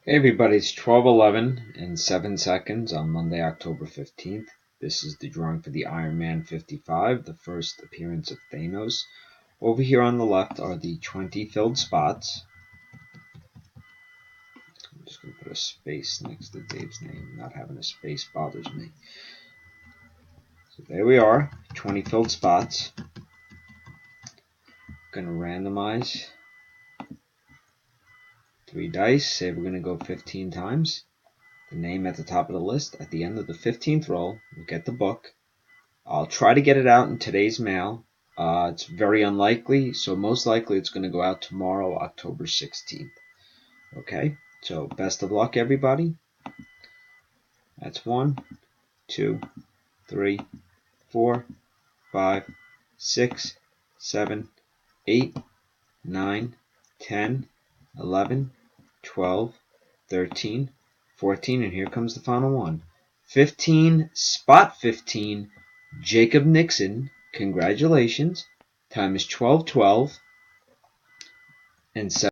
Hey everybody, it's 12:11 and 7 seconds on Monday, October 15th. This is the drawing for the Iron Man 55, the first appearance of Thanos. Over here on the left are the 20 filled spots. I'm just going to put a space next to Dave's name. Not having a space bothers me. So there we are, 20 filled spots. Going to randomize 3 dice. Say we're going to go 15 times. The name at the top of the list. At the end of the 15th roll, we'll get the book. I'll try to get it out in today's mail. It's very unlikely, so most likely it's going to go out tomorrow, October 16th. Okay, so best of luck, everybody. That's 1, 2, 3, 4, 5, 6, 7, 8, 9, 10, 11, 12, 13, 14, and here comes the final one. 15, spot 15, Jacob Nixon. Congratulations. Time is 12:12 and 7.